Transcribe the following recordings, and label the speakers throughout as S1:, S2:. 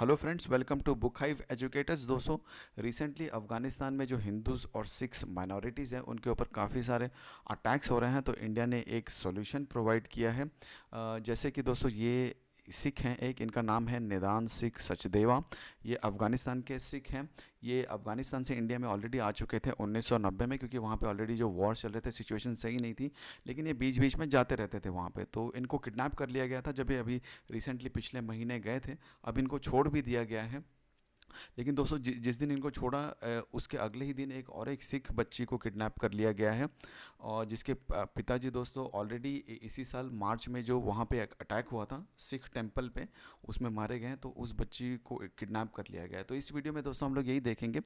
S1: Hello friends, welcome to Book Hive Educators. दोस्तों, recently Afghanistan में जो हिंदूज़ और सिख्स माइनॉरिटीज़ हैं उनके ऊपर काफ़ी सारे अटैक्स हो रहे हैं। तो इंडिया ने एक सॉल्यूशन प्रोवाइड किया है। जैसे कि दोस्तों, ये सिख हैं, एक इनका नाम है निदान सिख सचदेवा। ये अफ़गानिस्तान के सिख हैं। ये अफ़गानिस्तान से इंडिया में ऑलरेडी आ चुके थे 1990 में, क्योंकि वहाँ पे ऑलरेडी जो वॉर चल रहे थे, सिचुएशन सही नहीं थी। लेकिन ये बीच बीच में जाते रहते थे वहाँ पे। तो इनको किडनैप कर लिया गया था जब ये अभी रिसेंटली पिछले महीने गए थे। अब इनको छोड़ भी दिया गया है। लेकिन दोस्तों, जिस दिन इनको छोड़ा उसके अगले ही दिन एक सिख बच्ची को किडनैप कर लिया गया है। और जिसके पिताजी दोस्तों ऑलरेडी इसी साल मार्च में जो वहाँ पे अटैक हुआ था सिख टेंपल पे, उसमें मारे गए हैं। तो उस बच्ची को किडनैप कर लिया गया है। तो इस वीडियो में दोस्तों हम लोग यही देखेंगे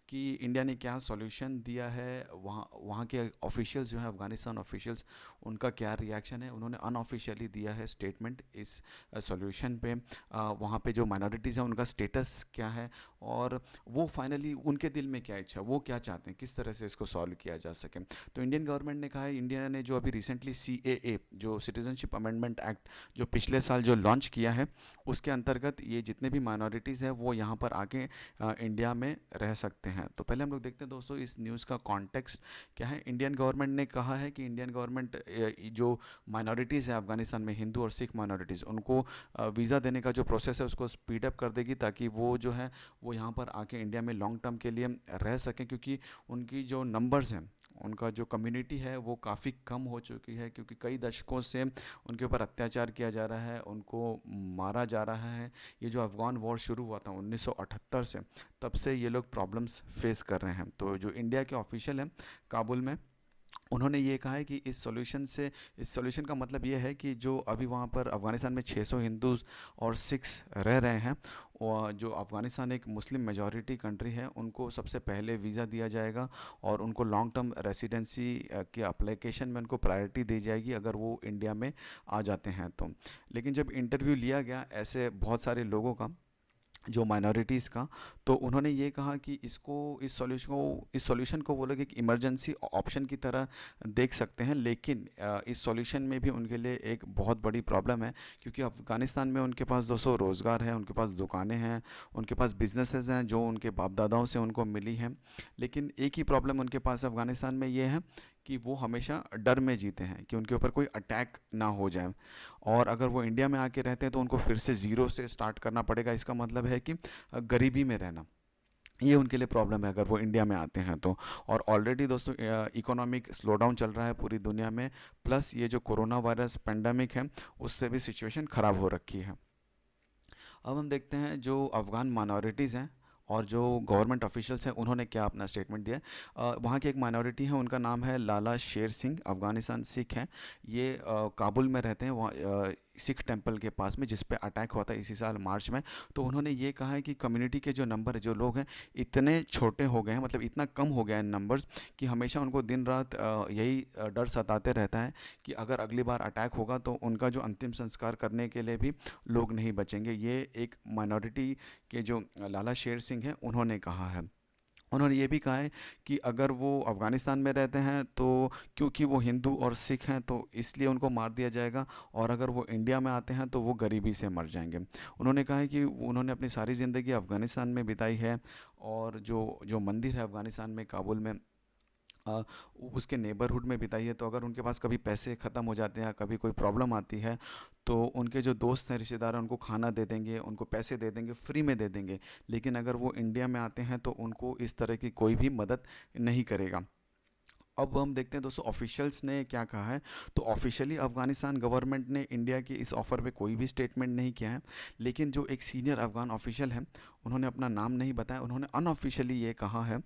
S1: कि इंडिया ने क्या सॉल्यूशन दिया है। वहाँ के ऑफिशियल्स जो हैं, अफगानिस्तान ऑफिशियल्स, उनका क्या रिएक्शन है। उन्होंने अनऑफिशियली दिया है स्टेटमेंट इस सॉल्यूशन पे। वहाँ पे जो माइनॉरिटीज़ हैं उनका स्टेटस क्या है, और वो फाइनली उनके दिल में क्या इच्छा, वो क्या चाहते हैं, किस तरह से इसको सॉल्व किया जा सके। तो इंडियन गवर्नमेंट ने कहा है, इंडिया ने जो अभी रिसेंटली CAA जो सिटीजनशिप अमेंडमेंट एक्ट जो पिछले साल जो लॉन्च किया है, उसके अंतर्गत ये जितने भी माइनॉरिटीज़ हैं वो यहाँ पर आके इंडिया में रह सकते हैं। तो पहले हम लोग देखते हैं दोस्तों इस न्यूज़ का कॉन्टेक्स्ट क्या है। इंडियन गवर्नमेंट ने कहा है कि इंडियन गवर्नमेंट जो माइनॉरिटीज़ है अफगानिस्तान में, हिंदू और सिख माइनॉरिटीज़, उनको वीज़ा देने का जो प्रोसेस है उसको स्पीड अप कर देगी, ताकि वो जो है वो यहाँ पर आके इंडिया में लॉन्ग टर्म के लिए रह सकें। क्योंकि उनकी जो नंबर्स हैं, उनका जो कम्युनिटी है वो काफ़ी कम हो चुकी है, क्योंकि कई दशकों से उनके ऊपर अत्याचार किया जा रहा है, उनको मारा जा रहा है। ये जो अफ़गान वॉर शुरू हुआ था 1978 से, तब से ये लोग प्रॉब्लम्स फेस कर रहे हैं। तो जो इंडिया के ऑफिशियल हैं काबुल में, उन्होंने ये कहा है कि इस सॉल्यूशन का मतलब ये है कि जो अभी वहाँ पर अफ़गानिस्तान में 600 हिंदूज़ और सिख्स रह रहे हैं, और जो अफ़गानिस्तान एक मुस्लिम मेजॉरिटी कंट्री है, उनको सबसे पहले वीज़ा दिया जाएगा और उनको लॉन्ग टर्म रेसिडेंसी के अप्लीकेशन में उनको प्रायोरिटी दी जाएगी अगर वो इंडिया में आ जाते हैं तो। लेकिन जब इंटरव्यू लिया गया ऐसे बहुत सारे लोगों का, जो माइनॉरिटीज़ का, तो उन्होंने ये कहा कि इस सॉल्यूशन को वो लोग एक इमरजेंसी ऑप्शन की तरह देख सकते हैं। लेकिन इस सॉल्यूशन में भी उनके लिए एक बहुत बड़ी प्रॉब्लम है, क्योंकि अफ़गानिस्तान में उनके पास 200 रोज़गार है, उनके पास दुकानें हैं, उनके पास बिजनेसेस हैं जो उनके बाप दादाओं से उनको मिली हैं। लेकिन एक ही प्रॉब्लम उनके पास अफ़गानिस्तान में ये है कि वो हमेशा डर में जीते हैं कि उनके ऊपर कोई अटैक ना हो जाए। और अगर वो इंडिया में आके रहते हैं तो उनको फिर से ज़ीरो से स्टार्ट करना पड़ेगा। इसका मतलब है कि गरीबी में रहना, ये उनके लिए प्रॉब्लम है अगर वो इंडिया में आते हैं तो। और ऑलरेडी दोस्तों इकोनॉमिक स्लो डाउन चल रहा है पूरी दुनिया में, प्लस ये जो कोरोना वायरस पेंडेमिक है उससे भी सिचुएशन ख़राब हो रखी है। अब हम देखते हैं जो अफ़गान माइनॉरिटीज़ हैं और जो गवर्नमेंट ऑफिशियल्स हैं उन्होंने क्या अपना स्टेटमेंट दिया है। वहाँ की एक माइनॉरिटी है, उनका नाम है लाला शेर सिंह, अफ़गानिस्तान सिख हैं। ये काबुल में रहते हैं, वहाँ सिख टेंपल के पास में, जिस पे अटैक हुआ था इसी साल मार्च में। तो उन्होंने ये कहा है कि कम्युनिटी के जो नंबर जो लोग हैं इतने छोटे हो गए हैं, मतलब इतना कम हो गया है नंबर्स, कि हमेशा उनको दिन रात यही डर सताते रहता है कि अगर अगली बार अटैक होगा तो उनका जो अंतिम संस्कार करने के लिए भी लोग नहीं बचेंगे। ये एक माइनॉरिटी के जो लाला शेर सिंह हैं उन्होंने कहा है। उन्होंने ये भी कहा है कि अगर वो अफ़गानिस्तान में रहते हैं तो क्योंकि वो हिंदू और सिख हैं तो इसलिए उनको मार दिया जाएगा, और अगर वो इंडिया में आते हैं तो वो गरीबी से मर जाएंगे। उन्होंने कहा है कि उन्होंने अपनी सारी ज़िंदगी अफ़गानिस्तान में बिताई है, और जो जो मंदिर है अफ़गानिस्तान में काबुल में, आ, उसके नेबरहुड में बिताई है। तो अगर उनके पास कभी पैसे ख़त्म हो जाते हैं, कभी कोई प्रॉब्लम आती है, तो उनके जो दोस्त हैं, रिश्तेदार हैं, उनको खाना दे देंगे, उनको पैसे दे देंगे, फ्री में दे देंगे। लेकिन अगर वो इंडिया में आते हैं तो उनको इस तरह की कोई भी मदद नहीं करेगा। अब हम देखते हैं दोस्तों ऑफिशियल्स ने क्या कहा है। तो ऑफिशियली अफ़गानिस्तान गवर्नमेंट ने इंडिया के इस ऑफ़र पे कोई भी स्टेटमेंट नहीं किया है। लेकिन जो एक सीनियर अफ़गान ऑफिशियल है, उन्होंने अपना नाम नहीं बताया, उन्होंने अनऑफिशियली ये कहा है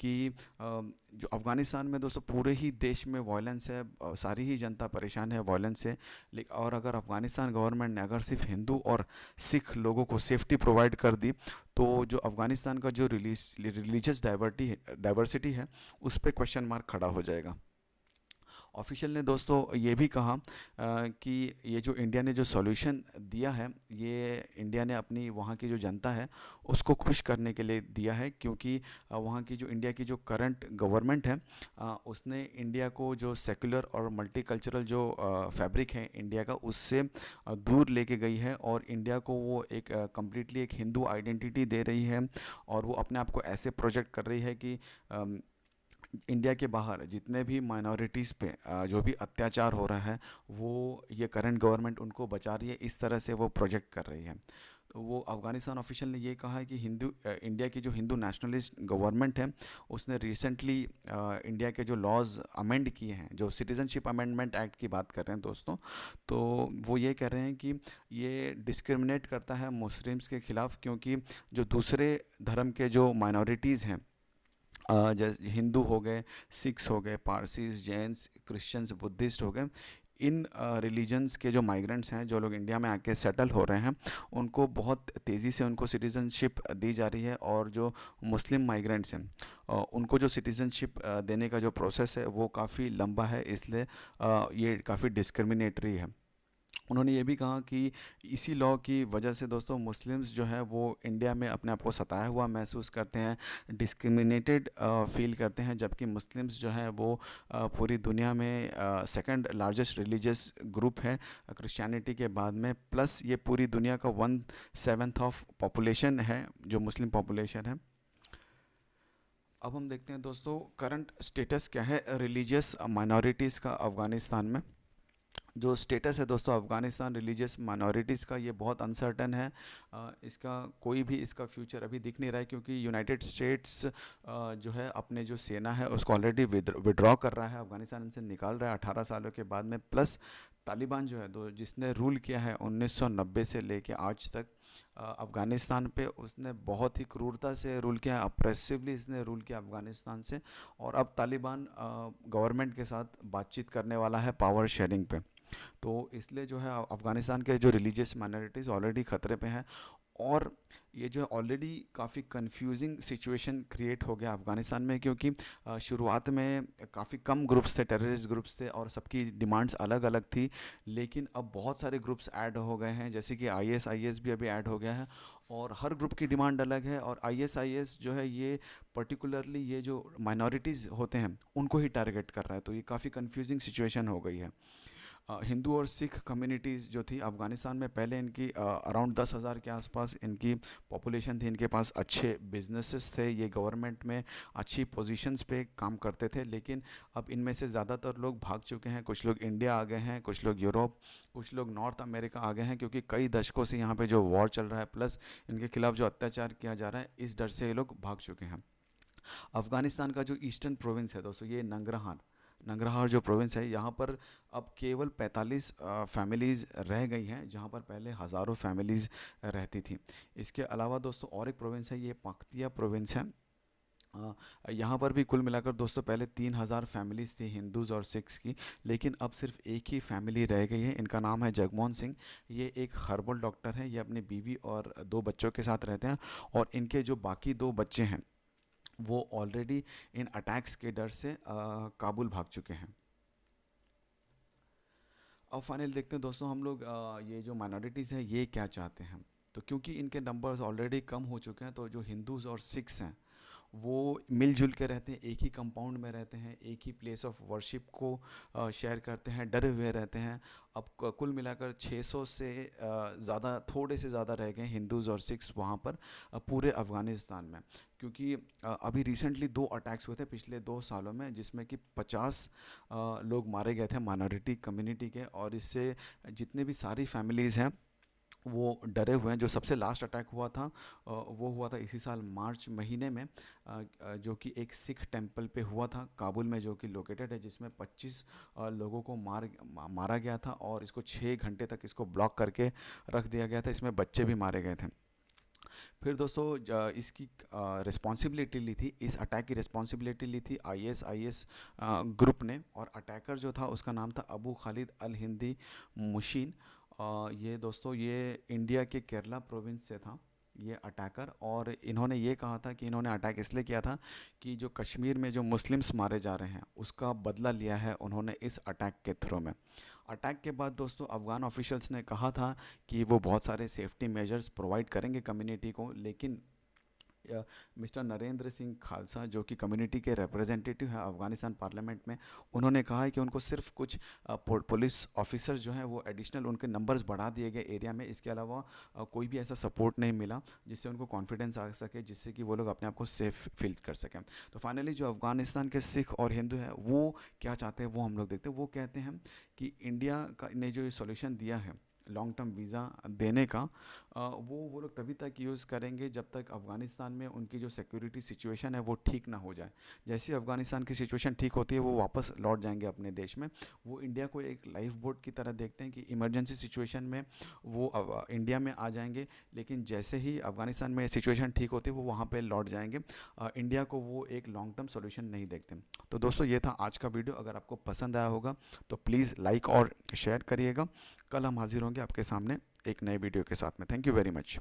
S1: कि जो अफ़गानिस्तान में दोस्तों पूरे ही देश में वायलेंस है, सारी ही जनता परेशान है वायलेंस से। लेकिन और अगर अफ़गानिस्तान गवर्नमेंट ने अगर सिर्फ हिंदू और सिख लोगों को सेफ्टी प्रोवाइड कर दी, तो जो अफ़गानिस्तान का जो रिलीजियस डाइवर्सिटी है उस पर क्वेश्चन मार्क खड़ा हो जाएगा। ऑफिशियल ने दोस्तों ये भी कहा कि ये जो इंडिया ने जो सॉल्यूशन दिया है, ये इंडिया ने अपनी वहाँ की जो जनता है उसको खुश करने के लिए दिया है, क्योंकि वहाँ की जो इंडिया की जो करंट गवर्नमेंट है, उसने इंडिया को जो सेकुलर और मल्टीकल्चरल जो फैब्रिक है इंडिया का, उससे दूर लेके गई है, और इंडिया को वो एक कम्प्लीटली एक हिंदू आइडेंटिटी दे रही है, और वो अपने आप को ऐसे प्रोजेक्ट कर रही है कि इंडिया के बाहर जितने भी माइनॉरिटीज़ पे जो भी अत्याचार हो रहा है, वो ये करंट गवर्नमेंट उनको बचा रही है, इस तरह से वो प्रोजेक्ट कर रही है। तो वो अफ़गानिस्तान ऑफिशियल ने ये कहा है कि इंडिया की जो हिंदू नेशनलिस्ट गवर्नमेंट है, उसने रिसेंटली इंडिया के जो लॉज अमेंड किए हैं, जो सिटीज़नशिप अमेंडमेंट एक्ट की बात कर रहे हैं दोस्तों, तो वो ये कह रहे हैं कि ये डिस्क्रिमिनेट करता है मुस्लिम्स के ख़िलाफ़, क्योंकि जो दूसरे धर्म के जो माइनॉरिटीज़ हैं, जैसे हिंदू हो गए, सिख्स हो गए, पारसीज, जैन्स, क्रिश्चियंस, बुद्धिस्ट हो गए, इन रिलीजन्स के जो माइग्रेंट्स हैं, जो लोग इंडिया में आके सेटल हो रहे हैं, उनको बहुत तेज़ी से उनको सिटीज़नशिप दी जा रही है, और जो मुस्लिम माइग्रेंट्स हैं, उनको जो सिटीज़नशिप देने का जो प्रोसेस है वो काफ़ी लंबा है, इसलिए ये काफ़ी डिस्क्रिमिनेटरी है। उन्होंने ये भी कहा कि इसी लॉ की वजह से दोस्तों मुस्लिम्स जो है वो इंडिया में अपने आप को सताया हुआ महसूस करते हैं, डिस्क्रिमिनेटेड फील करते हैं, जबकि मुस्लिम्स जो है वो पूरी दुनिया में सेकंड लार्जेस्ट रिलीजियस ग्रुप है क्रिश्चियनिटी के बाद में, प्लस ये पूरी दुनिया का 1/7 ऑफ पॉपुलेशन है जो मुस्लिम पॉपुलेशन है। अब हम देखते हैं दोस्तों करंट स्टेटस क्या है रिलीजियस माइनॉरिटीज़ का अफ़गानिस्तान में। जो स्टेटस है दोस्तों अफ़गानिस्तान रिलीजियस माइनॉरिटीज़ का, ये बहुत अनसर्टन है। इसका कोई भी इसका फ्यूचर अभी दिख नहीं रहा है, क्योंकि यूनाइटेड स्टेट्स जो है अपने जो सेना है उसको ऑलरेडी विड्रॉ कर रहा है, अफ़गानिस्तान से निकाल रहा है 18 सालों के बाद में। प्लस तालिबान जो है दो जिसने रूल किया है 1990 से लेके आज तक अफ़गानिस्तान पे, उसने बहुत ही क्रूरता से रूल किया है, अप्रेसिवली इसने रूल किया अफ़गानिस्तान से, और अब तालिबान गवर्नमेंट के साथ बातचीत करने वाला है पावर शेयरिंग पे। तो इसलिए जो है अफ़गानिस्तान के जो रिलीजियस माइनॉरिटीज़ ऑलरेडी ख़तरे पे हैं, और ये जो है ऑलरेडी काफ़ी कंफ्यूजिंग सिचुएशन क्रिएट हो गया अफ़गानिस्तान में, क्योंकि शुरुआत में काफ़ी कम ग्रुप्स थे, टेररिस्ट ग्रुप्स थे, और सबकी डिमांड्स अलग अलग थी, लेकिन अब बहुत सारे ग्रुप्स ऐड हो गए हैं, जैसे कि आईएस भी अभी ऐड हो गया है, और हर ग्रुप की डिमांड अलग है, और आईएस जो है ये पर्टिकुलरली ये जो माइनॉरिटीज़ होते हैं उनको ही टारगेट कर रहा है, तो ये काफ़ी कंफ्यूजिंग सिचुएशन हो गई है। हिंदू और सिख कम्युनिटीज़ जो थी अफ़गानिस्तान में, पहले इनकी अराउंड 10,000 के आसपास इनकी पॉपुलेशन थी, इनके पास अच्छे बिजनेसेस थे, ये गवर्नमेंट में अच्छी पोजीशंस पे काम करते थे, लेकिन अब इनमें से ज़्यादातर लोग भाग चुके हैं, कुछ लोग इंडिया आ गए हैं, कुछ लोग यूरोप, कुछ लोग नॉर्थ अमेरिका आ गए हैं, क्योंकि कई दशकों से यहाँ पे जो वॉर चल रहा है, प्लस इनके खिलाफ़ जो अत्याचार किया जा रहा है, इस डर से ये लोग भाग चुके हैं। अफ़गानिस्तान का जो ईस्टर्न प्रोविंस है दोस्तों, ये नंगरहार नंगरहार जो प्रोविंस है, यहाँ पर अब केवल 45 फैमिलीज़ रह गई हैं, जहाँ पर पहले हज़ारों फैमिलीज़ रहती थी। इसके अलावा दोस्तों और एक प्रोविंस है, ये पख्तिया प्रोविंस है। यहाँ पर भी कुल मिलाकर दोस्तों पहले 3,000 फैमिलीज़ थी हिंदूज़ और सिख्स की, लेकिन अब सिर्फ एक ही फैमिली रह गई है, इनका नाम है जगमोहन सिंह। ये एक हर्बल डॉक्टर है, ये अपनी बीवी और 2 बच्चों के साथ रहते हैं, और इनके जो बाकी 2 बच्चे हैं वो ऑलरेडी इन अटैक्स के डर से काबुल भाग चुके हैं। अब फाइनल देखते हैं दोस्तों हम लोग ये जो माइनॉरिटीज़ हैं ये क्या चाहते हैं। तो क्योंकि इनके नंबर्स ऑलरेडी कम हो चुके हैं, तो जो हिंदूज़ और सिख्स हैं वो मिलजुल के रहते हैं, एक ही कंपाउंड में रहते हैं, एक ही प्लेस ऑफ वर्शिप को शेयर करते हैं, डरे हुए रहते हैं। अब कुल मिलाकर 600 से ज़्यादा, थोड़े से ज़्यादा रह गए हिंदूज़ और सिख्स वहाँ पर पूरे अफ़गानिस्तान में, क्योंकि अभी रिसेंटली 2 अटैक्स हुए थे पिछले 2 सालों में, जिसमें कि 50 लोग मारे गए थे माइनॉरिटी कम्युनिटी के, और इससे जितने भी सारी फैमिलीज़ हैं वो डरे हुए हैं। जो सबसे लास्ट अटैक हुआ था वो हुआ था इसी साल मार्च महीने में, जो कि एक सिख टेंपल पे हुआ था काबुल में, जो कि लोकेटेड है, जिसमें 25 लोगों को मारा गया था, और इसको 6 घंटे तक इसको ब्लॉक करके रख दिया गया था, इसमें बच्चे भी मारे गए थे। फिर दोस्तों इसकी रिस्पॉन्सिबिलिटी ली थी, इस अटैक की रिस्पॉन्सिबिलिटी ली थी आईएस ग्रुप ने, और अटैकर जो था उसका नाम था अबू खालिद अल हिंदी मुशीन। ये दोस्तों ये इंडिया के केरला प्रोविंस से था। ये अटैकर, और इन्होंने ये कहा था कि इन्होंने अटैक इसलिए किया था कि जो कश्मीर में जो मुस्लिम्स मारे जा रहे हैं उसका बदला लिया है उन्होंने इस अटैक के थ्रू में। अटैक के बाद दोस्तों अफ़गान ऑफिशियल्स ने कहा था कि वो बहुत सारे सेफ्टी मेजर्स प्रोवाइड करेंगे कम्युनिटी को, लेकिन मिस्टर नरेंद्र सिंह खालसा जो कि कम्युनिटी के रिप्रेजेंटेटिव है अफ़गानिस्तान पार्लियामेंट में, उन्होंने कहा है कि उनको सिर्फ कुछ पुलिस ऑफिसर्स जो हैं वो एडिशनल उनके नंबर्स बढ़ा दिए गए एरिया में, इसके अलावा कोई भी ऐसा सपोर्ट नहीं मिला जिससे उनको कॉन्फिडेंस आ सके, जिससे कि वो लोग अपने आप को सेफ फील कर सकें। तो फाइनली जो अफ़गानिस्तान के सिख और हिंदू हैं वो क्या चाहते हैं वो हम लोग देखते हैं। वो कहते हैं कि इंडिया का ने जो ये सोल्यूशन दिया है लॉन्ग टर्म वीज़ा देने का, वो लोग तभी तक यूज़ करेंगे जब तक अफ़गानिस्तान में उनकी जो सिक्योरिटी सिचुएशन है वो ठीक ना हो जाए। जैसे ही अफ़गानिस्तान की सिचुएशन ठीक होती है वो वापस लौट जाएंगे अपने देश में। वो इंडिया को एक लाइफ बोट की तरह देखते हैं कि इमरजेंसी सिचुएशन में वो इंडिया में आ जाएंगे, लेकिन जैसे ही अफ़गानिस्तान में सिचुएशन ठीक होती है वो वहाँ पर लौट जाएंगे। इंडिया को वो एक लॉन्ग टर्म सोल्यूशन नहीं देखते। तो दोस्तों ये था आज का वीडियो, अगर आपको पसंद आया होगा तो प्लीज़ लाइक और शेयर करिएगा। कल हम हाजिर होंगे आपके सामने एक नए वीडियो के साथ में। Thank you very much.